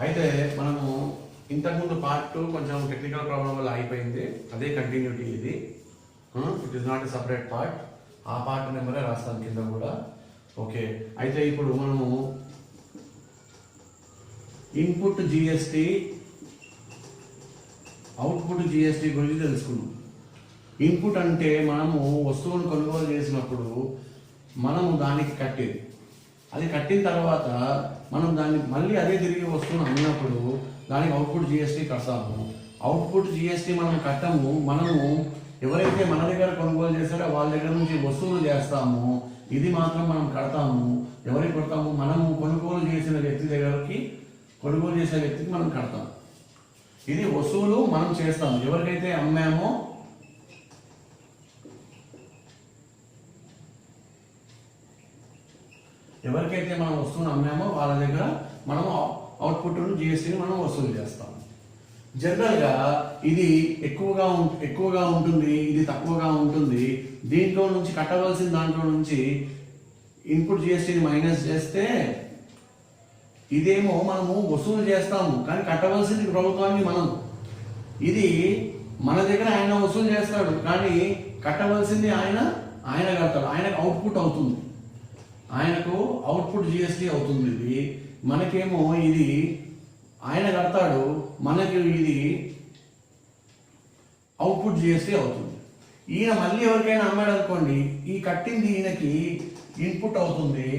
అయితే మనము ఇంతకుముందు పార్ట్ 2 కొంచెం టెక్నికల్ ప్రాబ్లం వల్ల అయిపోయింది, అదే కంటిన్యూటీ ఇది. It is not a separate part. ఆ పార్ట్ నెంబరే రాస్తాను కింద కూడా. ఓకే, అయితే ఇప్పుడు మనము ఇన్పుట్ జిఎస్టి అవుట్పుట్ జిఎస్టి గురించి తెలుసుకున్నాం. ఇన్పుట్ అంటే మనము వస్తువును కొనుగోలు చేసినప్పుడు మనము దానికి కట్టేది, అది కట్టిన తర్వాత మనం దాన్ని మళ్ళీ అదే తిరిగి వస్తువును అమ్మినప్పుడు దానికి అవుట్పుట్ జిఎస్టీ కడతాము. అవుట్పుట్ జిఎస్టీ మనం కట్టము, మనము ఎవరైతే మన దగ్గర కొనుగోలు చేస్తారో వాళ్ళ దగ్గర నుంచి వసూలు చేస్తాము. ఇది మాత్రం మనం కడతాము. ఎవరికి కడతాము? మనము కొనుగోలు చేసిన వ్యక్తి దగ్గరికి, కొనుగోలు చేసే వ్యక్తికి మనం కడతాం. ఇది వసూలు మనం చేస్తాము. ఎవరికైతే అమ్మామో మనం వస్తువును అమ్మామో వాళ్ళ దగ్గర మనము అవుట్పుట్ జిఎస్టీని మనం వసూలు చేస్తాం. జనరల్గా ఇది ఎక్కువగా ఉంటుంది, ఇది తక్కువగా ఉంటుంది. దీంట్లో నుంచి కట్టవలసిన దాంట్లో నుంచి ఇన్పుట్ జిఎస్టీని మైనస్ చేస్తే ఇదేమో మనము వసూలు చేస్తాము, కానీ కట్టవలసింది ప్రభుత్వానికి మనం. ఇది మన దగ్గర ఆయన వసూలు చేస్తాడు, కానీ కట్టవలసింది ఆయన కడతాడు. ఆయనకు అవుట్పుట్ అవుతుంది, ఆయనకు అవుట్పుట్ జిఎస్టీ అవుతుంది. ఇది మనకేమో ఇది ఆయన కడతాడు, మనకి ఇది అవుట్పుట్ జిఎస్టీ అవుతుంది. ఈయన మళ్ళీ ఎవరికైనా అమ్మాడు అనుకోండి, ఈ కట్టింది ఈయనకి ఇన్పుట్ అవుతుంది,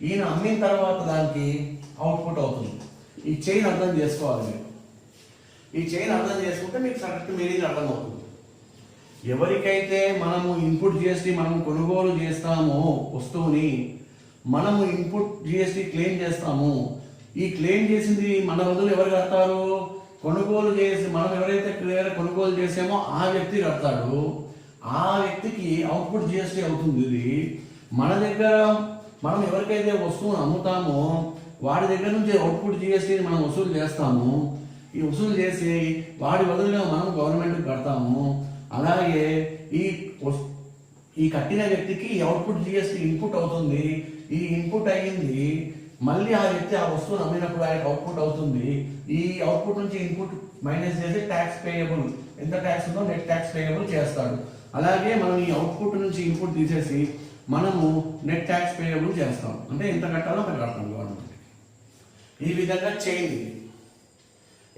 ఈయన అమ్మిన తర్వాత దానికి అవుట్పుట్ అవుతుంది. ఈ చైన్ అర్థం చేసుకోవాలి మీరు. ఈ చైన్ అర్థం చేసుకుంటే మీకు కరెక్ట్ మీనింగ్ అర్థమవుతుంది. ఎవరికైతే మనము ఇన్పుట్ జిఎస్టీ మనం కొనుగోలు చేస్తామో వస్తువుని, మనము ఇన్పుట్ జిఎస్టీ క్లెయిమ్ చేస్తాము. ఈ క్లెయిమ్ చేసింది మన బదులు ఎవరు కడతారు? కొనుగోలు చేసి మనం ఎవరైతే కొనుగోలు చేసామో ఆ వ్యక్తి కడతాడు. ఆ వ్యక్తికి అవుట్పుట్ జిఎస్టీ అవుతుంది. ఇది మన దగ్గర మనం ఎవరికైతే వస్తువును అమ్ముతామో వాడి దగ్గర నుంచి అవుట్పుట్ జిఎస్టీని మనం వసూలు చేస్తాము. ఈ వసూలు చేసి వాడి బదులుగా మనం గవర్నమెంట్కి కడతాము. అలాగే ఈ కట్టిన వ్యక్తికి అవుట్పుట్ జిఎస్టీ ఇన్పుట్ అవుతుంది. ఈ ఇన్పుట్ అయ్యింది మళ్ళీ ఆ వ్యక్తి ఆ వస్తువును అమ్మినప్పుడు ఆయనకు అవుట్పుట్ అవుతుంది. ఈ అవుట్పుట్ నుంచి ఇన్పుట్ మైనస్ చేసి ట్యాక్స్ పేయబుల్, ఎంత ట్యాక్స్ ఉందో నెట్ ట్యాక్స్ పేయబుల్ చేస్తాడు. అలాగే మనం ఈ అవుట్పుట్ నుంచి ఇన్పుట్ తీసేసి మనము నెట్ ట్యాక్స్ పేయబుల్ చేస్తాం. అంటే ఎంత కట్టాలో అంత కడతాం గవర్నమెంట్. ఈ విధంగా చైన్.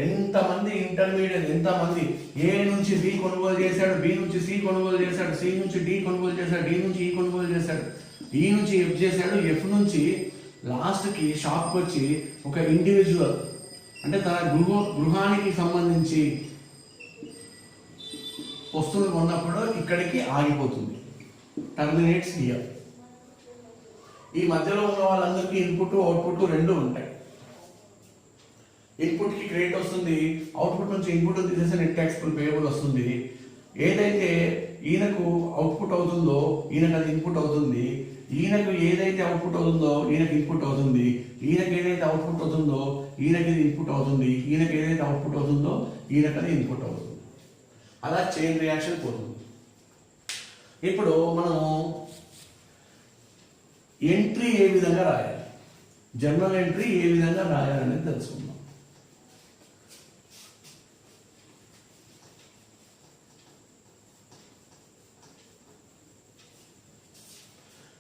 ఎంతమంది ఇంటర్మీడియట్, ఎంతమంది ఏ నుంచి బి కొనుగోలు చేశాడు, బి నుంచి సి కొనుగోలు చేశాడు, సి నుంచి డి కొనుగోలు చేశాడు, డి నుంచి ఈ కొనుగోలు చేశాడు, ఈ నుంచి ఎఫ్ చేశాడు, ఎఫ్ నుంచి లాస్ట్కి షాప్కి వచ్చి ఒక ఇండివిజువల్ అంటే తన గృహానికి సంబంధించి వస్తువులు కొన్నప్పుడు ఇక్కడికి ఆగిపోతుంది, టర్మినేట్స్ హియర్. ఈ మధ్యలో ఉన్న వాళ్ళందరికీ ఇన్పుట్ అవుట్పుట్ రెండు ఉంటాయి. ఇన్పుట్కి క్రెడిట్ వస్తుంది, అవుట్పుట్ నుంచి ఇన్పుట్ తీసేసి నెట్ ట్యాక్స్ పేయబుల్ వస్తుంది. ఏదైతే ఈయనకు అవుట్పుట్ అవుతుందో ఈయనకు అది ఇన్పుట్ అవుతుంది. ఈయనకు ఏదైతే అవుట్పుట్ అవుతుందో ఈయనకి ఇన్పుట్ అవుతుంది. ఈయనకి ఏదైతే అవుట్పుట్ అవుతుందో ఈయనకి ఇది ఇన్పుట్ అవుతుంది. ఈయనకి ఏదైతే అవుట్పుట్ అవుతుందో ఈయనకి అది ఇన్పుట్ అవుతుంది. అలా చైన్ రియాక్షన్ పోతుంది. ఇప్పుడు మనం ఎంట్రీ ఏ విధంగా రాయాలి, జర్నల్ ఎంట్రీ ఏ విధంగా రాయాలనేది తెలుసుకుందాం.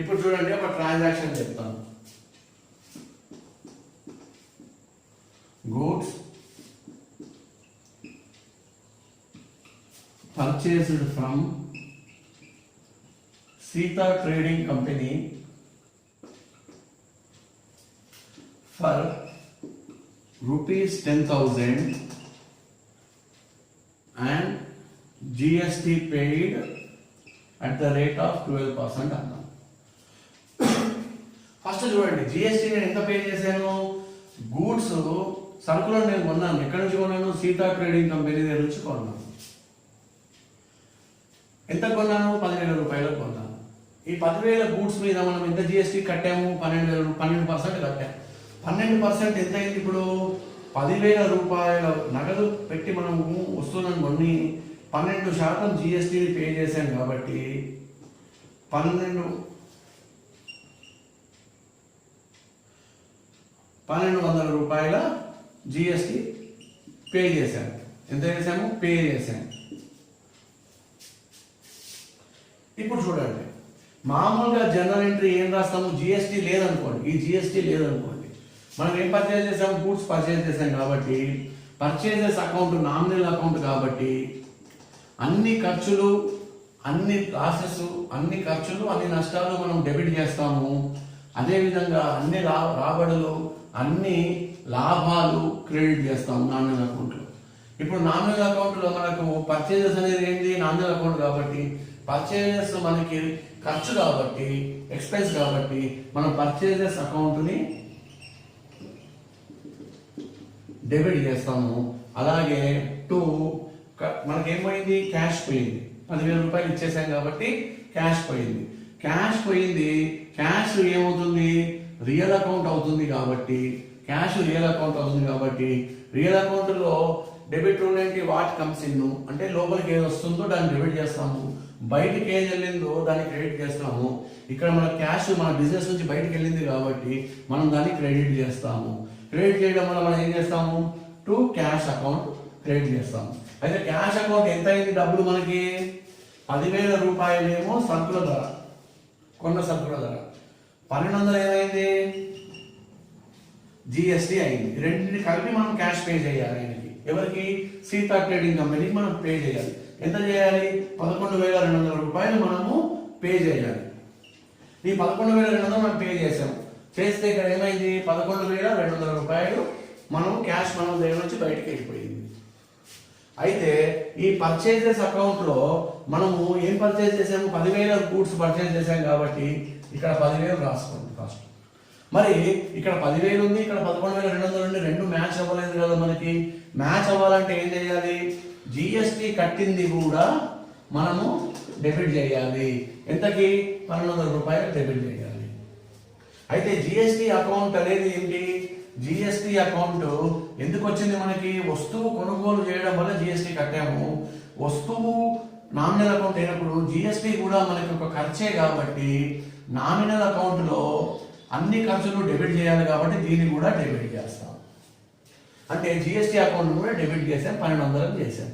ఇప్పుడు చూడండి, ఒక ట్రాన్సాక్షన్ చెప్తాను. Goods purchased from Sita trading company for ₹10,000 and GST paid at the rate of 12% అన్నాం. ఫస్ట్ చూడండి, జిఎస్టీ నేను ఎంత పే చేశాను? గూడ్స్ సరుకులను నేను కొన్నాను. ఎక్కడి నుంచి కొన్నాను? సీతా ట్రేడింగ్ కంపెనీ దగ్గర నుంచి కొన్నాను. ఎంత కొన్నాను? 10,000 రూపాయలకు కొన్నాను. ఈ 10,000 గూడ్స్ మీద మనం ఎంత జిఎస్టీ కట్టాము? 12% కట్టాము. 12% ఎంత అయింది? ఇప్పుడు 10,000 రూపాయల నగదు పెట్టి మనము వస్తువులను కొన్ని 12% జిఎస్టీని పే చేశాం కాబట్టి 1,200 రూపాయల జిఎస్టి పే చేశాను. ఎంత చేసాము? పే చేశాను. ఇప్పుడు చూడండి, మామూలుగా జనరల్ ఎంట్రీ ఏం రాస్తాము? జిఎస్టీ లేదనుకోండి, ఈ జిఎస్టీ లేదనుకోండి, మనం ఏం పర్చేజ్ చేసాము? గూడ్స్ పర్చేజ్ చేసాం కాబట్టి పర్చేజెస్ అకౌంట్ నామినల్ అకౌంట్ కాబట్టి అన్ని ఖర్చులు, అన్ని లాసెస్, అన్ని ఖర్చులు, అన్ని నష్టాలు మనం డెబిట్ చేస్తాము. అదేవిధంగా అన్ని రాబడులు, అన్ని లాభాలు క్రెడిట్ చేస్తాము నామినల్ అకౌంట్లో. ఇప్పుడు నామినల్ అకౌంట్లో మనకు పర్చేజెస్ అనేది ఏంటి? నామినల్ అకౌంట్ కాబట్టి పర్చేజెస్ మనకి ఖర్చు కాబట్టి, ఎక్స్పెన్స్ కాబట్టి మనం పర్చేజెస్ అకౌంట్ని డెబిట్ చేస్తాము. అలాగే మనకేమైంది? క్యాష్ పోయింది. 10,000 రూపాయలు ఇచ్చేసాం కాబట్టి క్యాష్ పోయింది. క్యాష్ పోయింది. క్యాష్ ఏమవుతుంది? రియల్ అకౌంట్ అవుతుంది కాబట్టి, క్యాష్ రియల్ అకౌంట్ అవుతుంది కాబట్టి రియల్ అకౌంట్లో డెబిట్ రూల్ ఏంటి? వాట్ కమ్స్ ఇన్, అంటే లోపలికి ఏది వస్తుందో దాన్ని డెబిట్ చేస్తాము, బయటికి ఏది వెళ్ళిందో దాన్ని క్రెడిట్ చేస్తాము. ఇక్కడ మన క్యాష్ మన బిజినెస్ నుంచి బయటకు వెళ్ళింది కాబట్టి మనం దాన్ని క్రెడిట్ చేస్తాము. క్రెడిట్ చేయడం వల్ల మనం ఏం చేస్తాము? టు క్యాష్ అకౌంట్ క్రెడిట్ చేస్తాము. అయితే క్యాష్ అకౌంట్ ఎంత అయింది డబ్బులు మనకి? 10,000 రూపాయలేమో సరుకుల ధర, కొన్న సరుకుల ధర. 1,200 ఏమైంది? జిఎస్టీ అయింది. రెండింటిని కలిపి మనం క్యాష్ పే చేయాలి. ఆయనకి, ఎవరికి? సీతా ట్రేడింగ్ కంపెనీకి మనం పే చేయాలి. ఎంత చేయాలి? 11,200 రూపాయలు మనము పే చేయాలి. ఈ 11,200 మనం పే చేసాము. చేస్తే ఇక్కడ ఏమైంది? 11,200 రూపాయలు మనం క్యాష్ మనం దగ్గర నుంచి బయటకు వెళ్ళిపోయింది. అయితే ఈ పర్చేజెస్ అకౌంట్లో మనము ఏం పర్చేజ్ చేసాము? 10,000 గూడ్స్ పర్చేజ్ చేసాం కాబట్టి ఇక్కడ 10,000 రాసుకోండి ఫస్ట్. మరి ఇక్కడ 10,000 ఉంది, ఇక్కడ 11,200 ఉంది, రెండు మ్యాచ్ అవ్వలేదు కదా మనకి. మ్యాచ్ అవ్వాలంటే ఏం చేయాలి? జిఎస్టీ కట్టింది కూడా మనము డెబిట్ చేయాలి. ఎంతకి? 1,200 రూపాయలు డెబిట్ చేయాలి. అయితే జిఎస్టీ అకౌంట్ అనేది ఏంటి? జిఎస్టీ అకౌంట్ ఎందుకు వచ్చింది మనకి? వస్తువు కొనుగోలు చేయడం వల్ల జిఎస్టీ కట్టాము. వస్తువు నామినల్ అకౌంట్ అయినప్పుడు జిఎస్టీ కూడా మనకి ఒక ఖర్చే కాబట్టి నామినల్ అకౌంట్లో అన్ని ఖర్చులు డెబిట్ చేయాలి కాబట్టి దీన్ని కూడా డెబిట్ చేస్తాం. అంటే జిఎస్టీ అకౌంట్ కూడా డెబిట్ చేసాం, 1,200 చేసాం.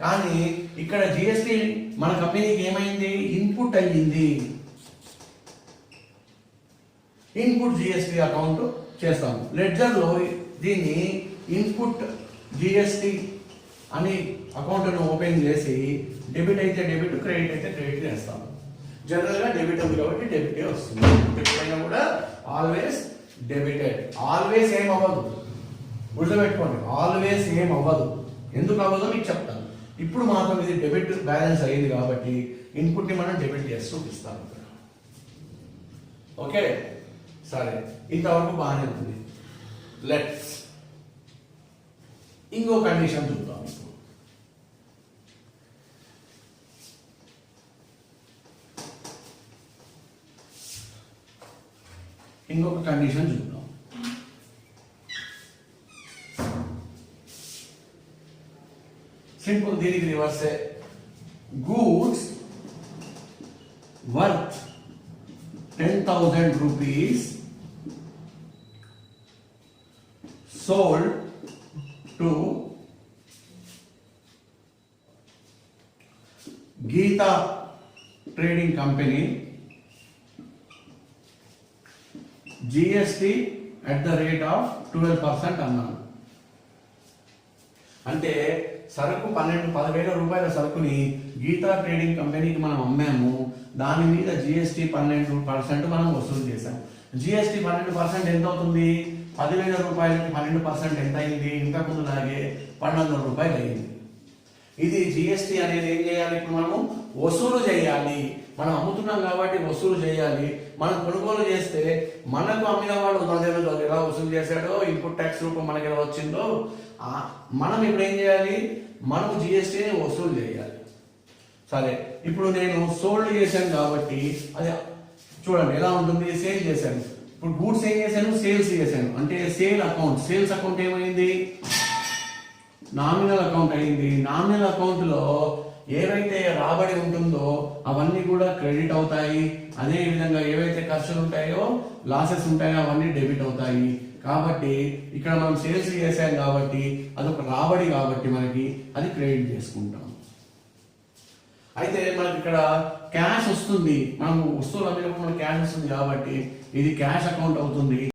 కానీ ఇక్కడ జిఎస్టీ మన కంపెనీకి ఏమైంది? ఇన్పుట్ అయ్యింది. ఇన్పుట్ జిఎస్టీ అకౌంట్ చేస్తాము. లెడ్జర్లో దీన్ని ఇన్పుట్ జిఎస్టీ అని అకౌంట్ను ఓపెన్ చేసి డెబిట్ అయితే డెబిట్, క్రెడిట్ అయితే క్రెడిట్ చేస్తాము. జనరల్గా డెబిట్ ఉంది కాబట్టి డెబిటే వస్తుంది. ఎప్పుడైనా కూడా ఆల్వేస్ డెబిటెడ్. ఆల్వేస్ ఏం అవ్వదు, గుర్తుపెట్టుకోండి, ఆల్వేస్ ఏం అవ్వదు. ఎందుకు అవ్వదో మీకు చెప్తాను. ఇప్పుడు మాత్రం ఇది డెబిట్ బ్యాలెన్స్ అయ్యింది కాబట్టి ఇన్పుట్ని మనం డెబిట్ చేసి చూపిస్తాం. ఓకే, సరే, ఇంతవరకు బాగానే ఉంది. లెట్స్ ఇంకో కండిషన్ చూద్దాం. ఇంకొక కండిషన్ చూద్దాం. సింపుల్, దీనికి రివర్సే. Goods worth 10,000 rupees sold to Geeta Trading Company, GST at the rate of 12% అన్నాను. అంటే సరుకు 10,000 రూపాయల సరుకుని గీతా ట్రేడింగ్ కంపెనీకి మనం అమ్మాము. దాని మీద జిఎస్టీ 12% మనం వసూలు చేసాం. జిఎస్టీ 12% ఎంత అవుతుంది? 10,000 రూపాయలకి 12% ఎంత అయింది? ఇంతకుముందు లాగే 1,200 రూపాయలు అయింది. ఇది జిఎస్టీ అనేది ఏం చేయాలి? ఇప్పుడు మనము వసూలు చేయాలి. మనం అమ్ముతున్నాం కాబట్టి వసూలు చేయాలి. మనం కొనుగోలు చేస్తే మనకు అమ్మిన వాడు ఎలా వసూలు చేశాడో, ఇన్పుట్ ట్యాక్స్ రూపం మనకి ఎలా వచ్చిందో మనం ఇప్పుడు ఏం చేయాలి? మనము జిఎస్టీని వసూలు చేయాలి. సరే, ఇప్పుడు నేను సోల్డ్ చేశాను కాబట్టి అది చూడండి ఎలా ఉంటుంది. సేల్ చేశాను. ఇప్పుడు గూడ్స్ ఏం చేశాను? సేల్స్ చేశాను. అంటే సేల్ అకౌంట్, సేల్స్ అకౌంట్ ఏమైంది? నామినల్ అకౌంట్ అయింది. నామినల్ అకౌంట్లో ఏవైతే రాబడి ఉంటుందో అవన్నీ కూడా క్రెడిట్ అవుతాయి. అదే విధంగా ఏవైతే ఖర్చులు ఉంటాయో, లాసెస్ ఉంటాయో అవన్నీ డెబిట్ అవుతాయి. కాబట్టి ఇక్కడ మనం సేల్స్ చేసాం కాబట్టి అదొక రాబడి కాబట్టి మనకి అది క్రెడిట్ చేసుకుంటాం. అయితే మనకి ఇక్కడ క్యాష్ వస్తుంది, మనం వస్తువులు అమ్మినప్పుడు మనకి క్యాష్ వస్తుంది కాబట్టి ఇది క్యాష్ అకౌంట్ అవుతుంది.